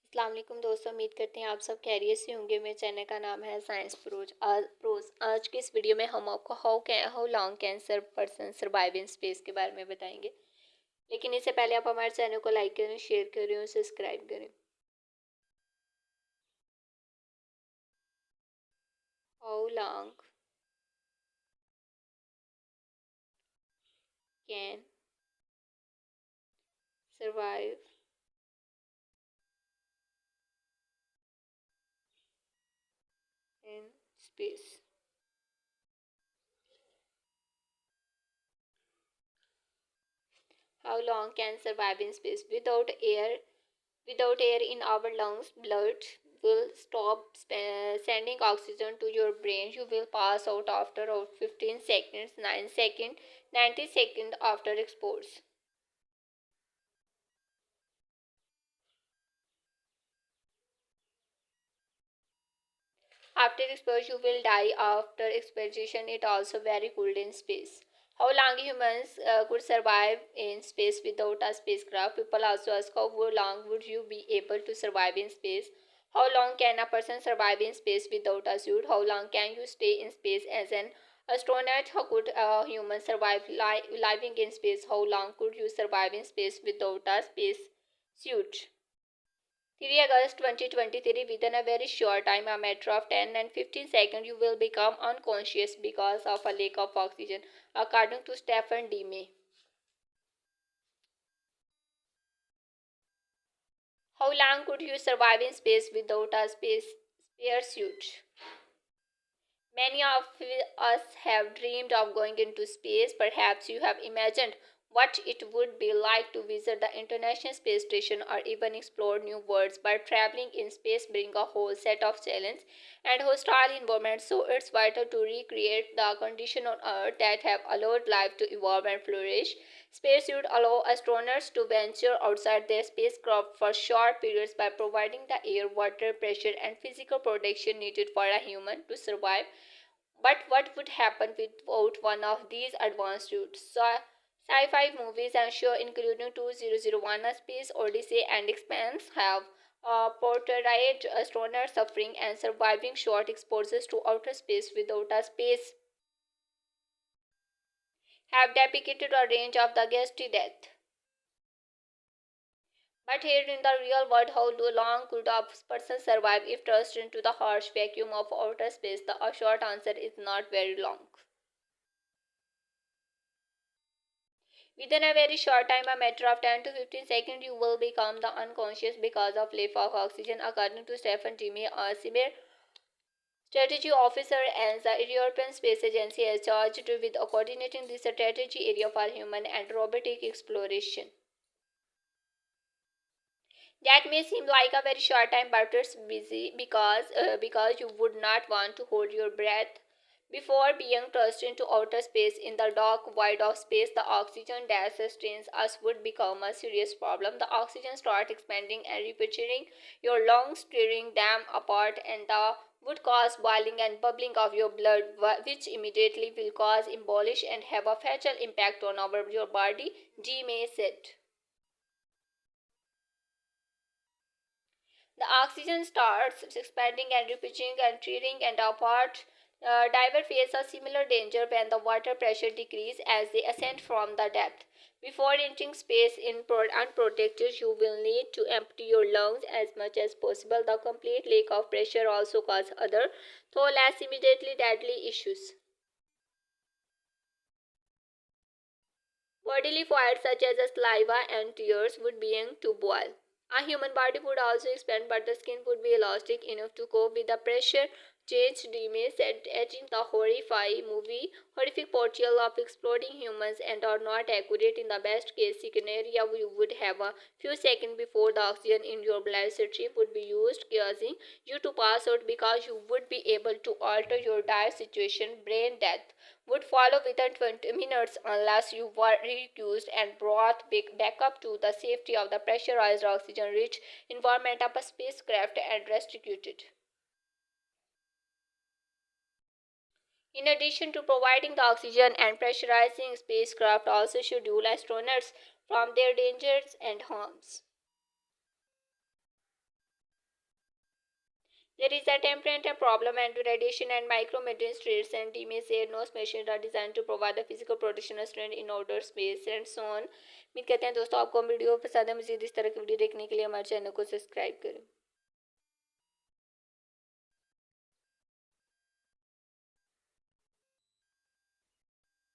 अस्सलाम वालेकुम दोस्तों, उम्मीद करते हैं आप सब खैरियत से होंगे। मेरे चैनल का नाम है साइंस प्रोज। आज की इस वीडियो में हम आपको how long can person survive in space के बारे में बताएंगे। लेकिन इससे पहले आप हमारे चैनल को लाइक करें, शेयर करें और सब्सक्राइब करें। How long can survive in space. How long can survive in space? Without air in our lungs, blood will stop sending oxygen to your brain. You will pass out after about 15 seconds, 9 seconds, 90 seconds after exposure. After exposure, you will die. After expiration, it also very cold in space. How long humans could survive in space without a spacecraft? People also ask how long would you be able to survive in space? How long can a person survive in space without a suit? How long can you stay in space as an astronaut? How could a human survive living in space? How long could you survive in space without a space suit? 3 August 2023, within a very short time, a matter of 10 and 15 seconds, you will become unconscious because of a lack of oxygen, according to Stephen D. May. How long could you survive in space without a spare suit? Many of us have dreamed of going into space. Perhaps you have imagined what it would be like to visit the International Space Station or even explore new worlds. But traveling in space brings a whole set of challenges and hostile environments, so it's vital to recreate the conditions on Earth that have allowed life to evolve and flourish. Spacesuits allow astronauts to venture outside their spacecraft for short periods by providing the air, water, pressure, and physical protection needed for a human to survive. But what would happen without one of these advanced suits? Sci-fi movies and shows including 2001: A Space Odyssey and Expanse have portrayed astronauts suffering and surviving short exposures to outer space without a space have depicted a range of the ghastly death. But here in the real world, how long could a person survive if thrust into the harsh vacuum of outer space? The short answer is not very long. Within a very short time, a matter of 10 to 15 seconds, you will become the unconscious because of lack of oxygen, according to Stephen Jimmy, a senior strategy officer and the European Space Agency is charged with coordinating the strategy area for human and robotic exploration. That may seem like a very short time, but it's busy because you would not want to hold your breath before being thrust into outer space. In the dark void of space, the oxygen that sustains us would become a serious problem. The oxygen starts expanding and rupturing your lungs, tearing them apart, and the would cause boiling and bubbling of your blood, which immediately will cause embolish and have a fatal impact on your body, G. May said. The oxygen starts expanding and repitching and tearing and apart. Divers face a similar danger when the water pressure decreases as they ascend from the depth. Before entering space unprotected, you will need to empty your lungs as much as possible. The complete lack of pressure also causes other, though less immediately deadly issues. Bodily fluids such as the saliva and tears would begin to boil. A human body would also expand, but the skin would be elastic enough to cope with the pressure change. Demey said, etching the horrific portrayal of exploding humans and are not accurate. In the best case scenario, you would have a few seconds before the oxygen in your blood stream would be used, causing you to pass out because you would be able to alter your dire situation. Brain death would follow within 20 minutes unless you were recused and brought back up to the safety of the pressurized oxygen rich environment of a spacecraft and restituted. In addition to providing the oxygen and pressurizing spacecraft also schedule astronauts from their dangers and harms. There is a temperament problem and radiation and micrometeorite threats and teammates said no machines are designed to provide the physical protection of student in outer space and so on। उम्मीद करते हैं दोस्तों आपको video पसंद है। मज़ीद इस तरह की वीडियो देखने के लिए हमारे चैनल को सब्सक्राइब करें।